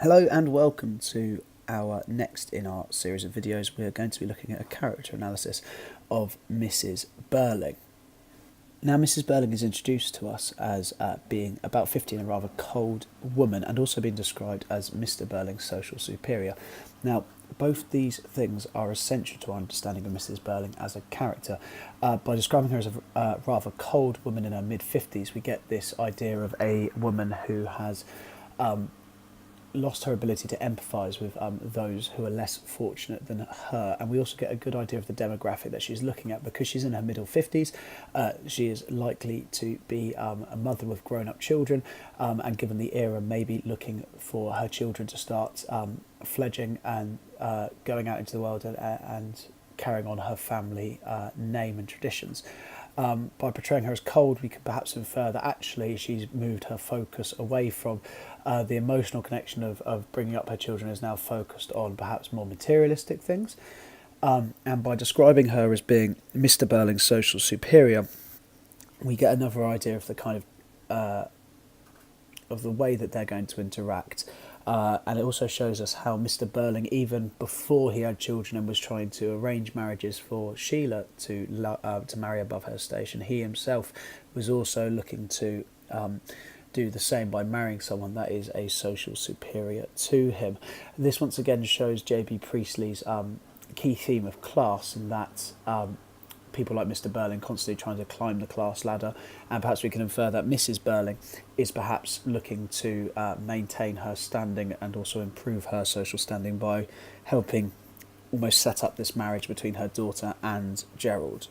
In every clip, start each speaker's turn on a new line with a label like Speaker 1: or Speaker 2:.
Speaker 1: Hello and welcome to our next in our series of videos. We're going to be looking at a character analysis of Mrs Birling. Now, Mrs Birling is introduced to us as being about 50 and a rather cold woman, and also being described as Mr Birling's social superior. Now, both these things are essential to our understanding of Mrs Birling as a character. By describing her as a rather cold woman in her mid-50s, we get this idea of a woman who has lost her ability to empathise with those who are less fortunate than her, and we also get a good idea of the demographic that she's looking at. Because she's in her middle 50s, she is likely to be a mother with grown-up children, and given the era, maybe looking for her children to start fledging and going out into the world and carrying on her family name and traditions. By portraying her as cold, we could perhaps infer that actually she's moved her focus away from the emotional connection of bringing up her children, is now focused on perhaps more materialistic things. And by describing her as being Mr Birling's social superior, we get another idea of the kind of the way that they're going to interact. And it also shows us how Mr Birling, even before he had children and was trying to arrange marriages for Sheila to marry above her station, he himself was also looking to do the same by marrying someone that is a social superior to him. This once again shows J.B. Priestley's key theme of class, and that people like Mr Birling constantly trying to climb the class ladder, and perhaps we can infer that Mrs Birling is perhaps looking to maintain her standing and also improve her social standing by helping almost set up this marriage between her daughter and Gerald.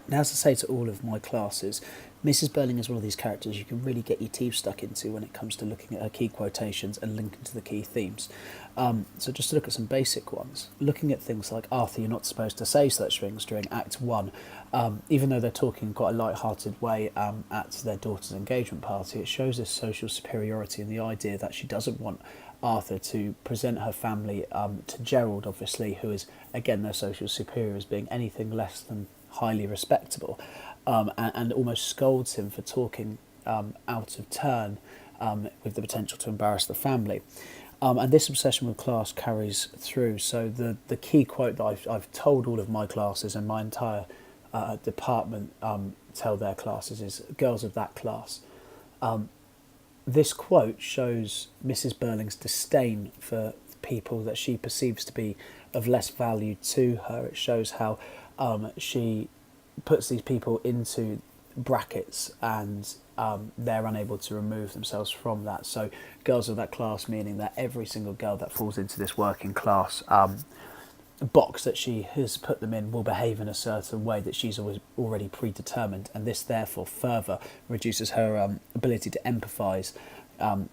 Speaker 1: Now, as I say to all of my classes, Mrs Birling is one of these characters you can really get your teeth stuck into when it comes to looking at her key quotations and linking to the key themes. So just to look at some basic ones, looking at things like Arthur, you're not supposed to say such things during Act 1. Even though they're talking in quite a light-hearted way at their daughter's engagement party, it shows this social superiority and the idea that she doesn't want Arthur to present her family to Gerald, obviously, who is, again, their social superior, as being anything less than highly respectable, and almost scolds him for talking out of turn, with the potential to embarrass the family. And this obsession with class carries through. So the key quote that I've told all of my classes, and my entire department tell their classes, is "Girls of that class." This quote shows Mrs Birling's disdain for people that she perceives to be of less value to her. It shows how she puts these people into brackets, and they're unable to remove themselves from that. So girls of that class, meaning that every single girl that falls into this working class box that she has put them in will behave in a certain way that she's already predetermined, and this therefore further reduces her ability to empathise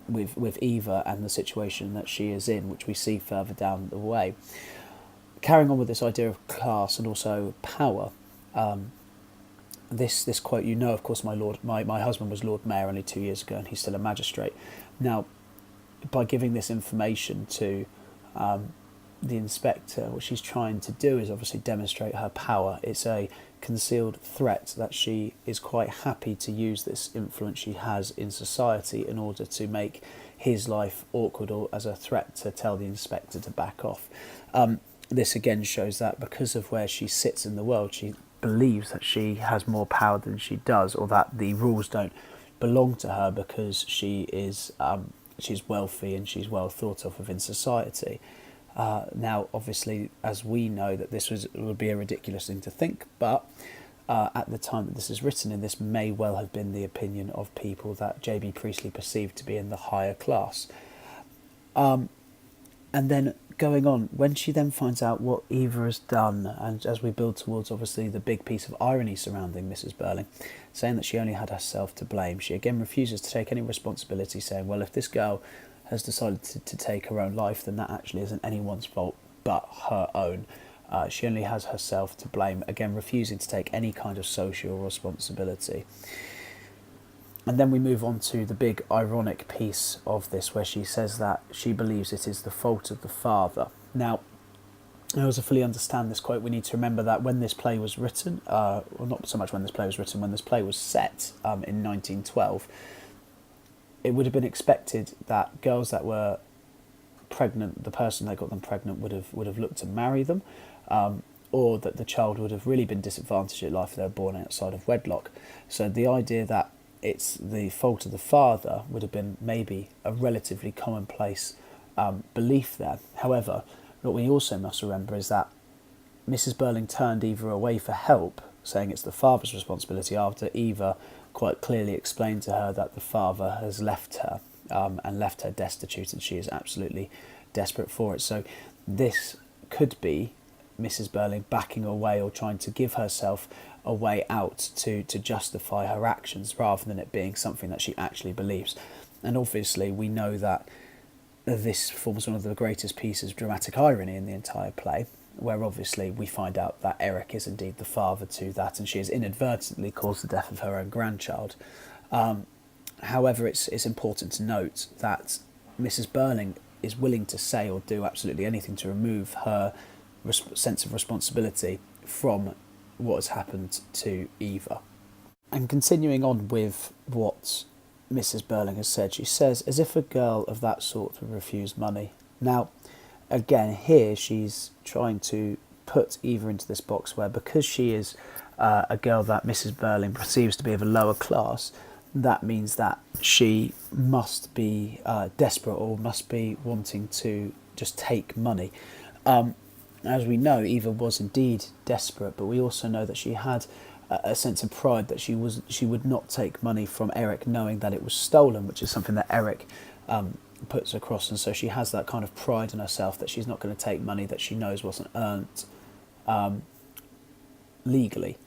Speaker 1: with Eva and the situation that she is in, which we see further down the way. Carrying on with this idea of class and also power, this quote, of course, my husband was Lord Mayor only 2 years ago, and he's still a magistrate. Now, by giving this information to the inspector, what she's trying to do is obviously demonstrate her power. It's a concealed threat that she is quite happy to use this influence she has in society in order to make his life awkward, or as a threat to tell the inspector to back off. This again shows that because of where she sits in the world, she believes that she has more power than she does, or that the rules don't belong to her because she's wealthy and she's well thought of within society. Now, obviously, as we know, that this would be a ridiculous thing to think, but at the time that this is written in, this may well have been the opinion of people that J.B. Priestley perceived to be in the higher class. And then going on, when she then finds out what Eva has done, and as we build towards obviously the big piece of irony surrounding Mrs Birling, saying that she only had herself to blame, she again refuses to take any responsibility, saying, well, if this girl has decided to take her own life, then that actually isn't anyone's fault but her own. She only has herself to blame, again refusing to take any kind of social responsibility. And then we move on to the big ironic piece of this, where she says that she believes it is the fault of the father. Now, in order to fully understand this quote, we need to remember that when this play was written, well, not so much when this play was written, when this play was set in 1912, it would have been expected that girls that were pregnant, the person that got them pregnant would have looked to marry them, or that the child would have really been disadvantaged in life if they were born outside of wedlock. So the idea that it's the fault of the father would have been maybe a relatively commonplace belief there. However, what we also must remember is that Mrs Birling turned Eva away for help, saying it's the father's responsibility, after Eva quite clearly explained to her that the father has left her and left her destitute, and she is absolutely desperate for it. So this could be Mrs Birling backing away or trying to give herself a way out to justify her actions, rather than it being something that she actually believes. And obviously we know that this forms one of the greatest pieces of dramatic irony in the entire play, where obviously we find out that Eric is indeed the father to that, and she has inadvertently caused the death of her own grandchild. However, it's important to note that Mrs Birling is willing to say or do absolutely anything to remove her sense of responsibility from what has happened to Eva. And continuing on with what Mrs Birling has said, she says, as if a girl of that sort would refuse money. Now, again, here she's trying to put Eva into this box where, because she is a girl that Mrs Birling perceives to be of a lower class, that means that she must be desperate, or must be wanting to just take money. As we know, Eva was indeed desperate, but we also know that she had a sense of pride that she would not take money from Eric, knowing that it was stolen, which is something that Eric puts across. And so she has that kind of pride in herself that she's not going to take money that she knows wasn't earned legally.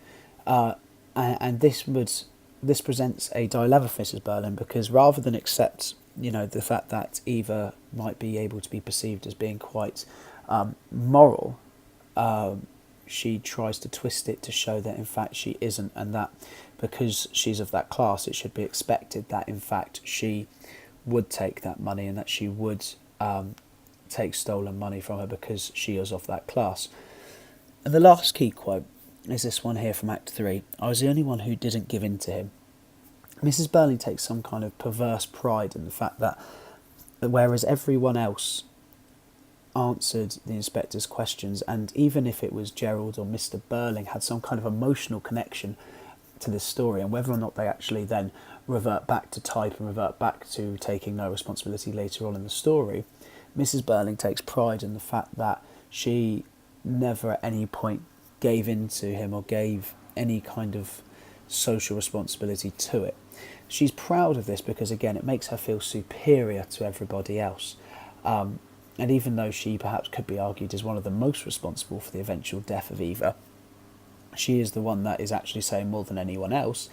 Speaker 1: And this presents a dilemma for Mrs Birling, because rather than accept, the fact that Eva might be able to be perceived as being quite moral, she tries to twist it to show that in fact she isn't, and that because she's of that class, it should be expected that in fact she would take that money, and that she would take stolen money from her because she is of that class. And the last key quote is this one here from Act 3. I was the only one who didn't give in to him. Mrs Birling takes some kind of perverse pride in the fact that whereas everyone else answered the inspector's questions, and even if it was Gerald or Mr Birling had some kind of emotional connection to this story, and whether or not they actually then revert back to type and revert back to taking no responsibility later on in the story, Mrs Birling takes pride in the fact that she never at any point gave in to him or gave any kind of social responsibility to it. She's proud of this because, again, it makes her feel superior to everybody else. And even though she perhaps could be argued as one of the most responsible for the eventual death of Eva, she is the one that is actually saying more than anyone else,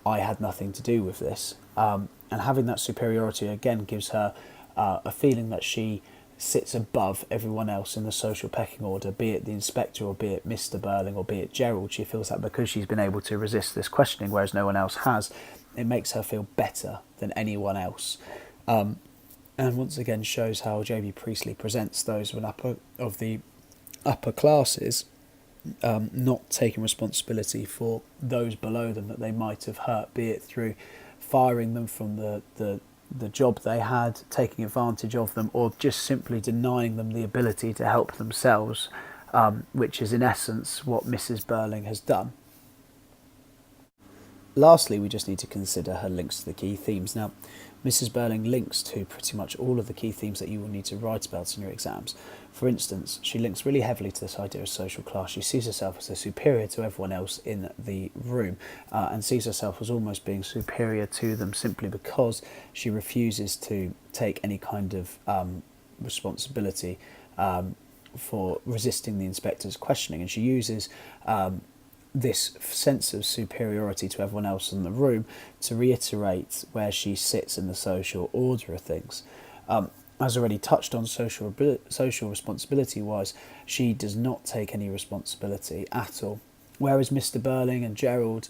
Speaker 1: I had nothing to do with this. And having that superiority, again, gives her a feeling that she sits above everyone else in the social pecking order, be it the inspector or be it Mr Birling or be it Gerald. She feels that because she's been able to resist this questioning, whereas no one else has, it makes her feel better than anyone else. And once again shows how Jamie Priestley presents those of the upper classes not taking responsibility for those below them that they might have hurt, be it through firing them from the job they had, taking advantage of them, or just simply denying them the ability to help themselves, which is in essence what Mrs Birling has done. Lastly, we just need to consider her links to the key themes. Now, Mrs Birling links to pretty much all of the key themes that you will need to write about in your exams. For instance, she links really heavily to this idea of social class. She sees herself as a superior to everyone else in the room, and sees herself as almost being superior to them simply because she refuses to take any kind of responsibility for resisting the inspector's questioning. And she uses this sense of superiority to everyone else in the room to reiterate where she sits in the social order of things. As already touched on, social responsibility wise, she does not take any responsibility at all, whereas Mr Birling and Gerald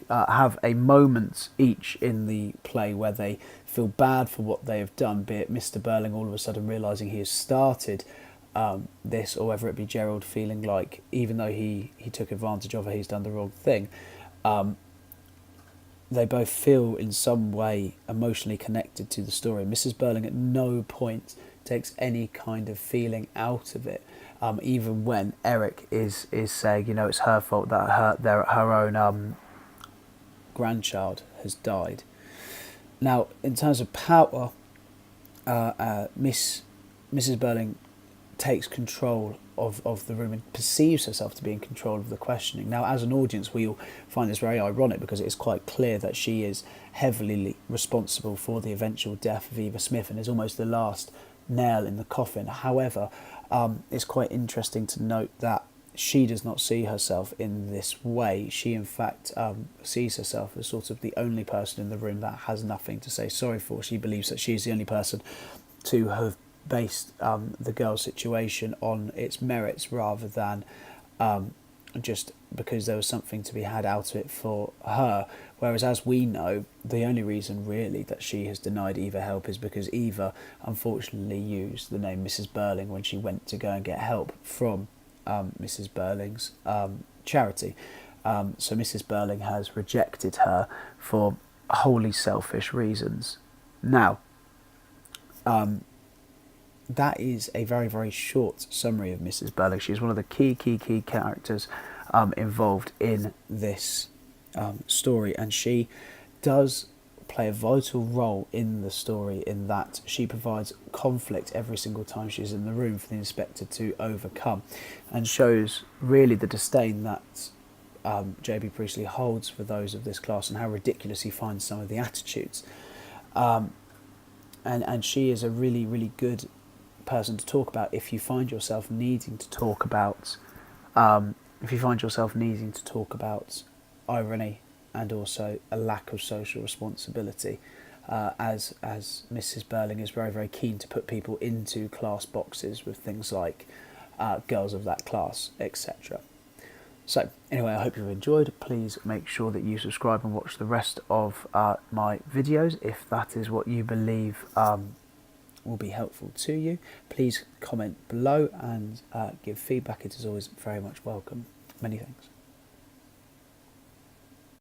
Speaker 1: have a moment each in the play where they feel bad for what they have done, be it Mr Birling all of a sudden realising he has started this, or whether it be Gerald feeling like even though he took advantage of her, he's done the wrong thing. They both feel in some way emotionally connected to the story. Mrs Birling at no point takes any kind of feeling out of it, even when Eric is saying, you know, it's her fault that her own grandchild has died. Now, in terms of power, Mrs Birling takes control of the room and perceives herself to be in control of the questioning. Now, as an audience, we'll find this very ironic because it is quite clear that she is heavily responsible for the eventual death of Eva Smith and is almost the last nail in the coffin. However, it's quite interesting to note that she does not see herself in this way. She, in fact, sees herself as sort of the only person in the room that has nothing to say sorry for. She believes that she is the only person to have based the girl's situation on its merits rather than just because there was something to be had out of it for her. Whereas, as we know, the only reason really that she has denied Eva help is because Eva unfortunately used the name Mrs Birling when she went to go and get help from Mrs Birling's charity. So Mrs Birling has rejected her for wholly selfish reasons. Now, that is a very, very short summary of Mrs Birling. She's one of the key characters involved in this story, and she does play a vital role in the story in that she provides conflict every single time she's in the room for the inspector to overcome, and shows really the disdain that J.B. Priestley holds for those of this class and how ridiculous he finds some of the attitudes. And she is a really, really good person to talk about if you find yourself needing to talk about irony and also a lack of social responsibility, as Mrs Birling is very, very keen to put people into class boxes with things like girls of that class, etc. So anyway, I hope you've enjoyed. Please make sure that you subscribe and watch the rest of my videos if that is what you believe will be helpful to you. Please comment below and give feedback. It is always very much welcome. Many thanks.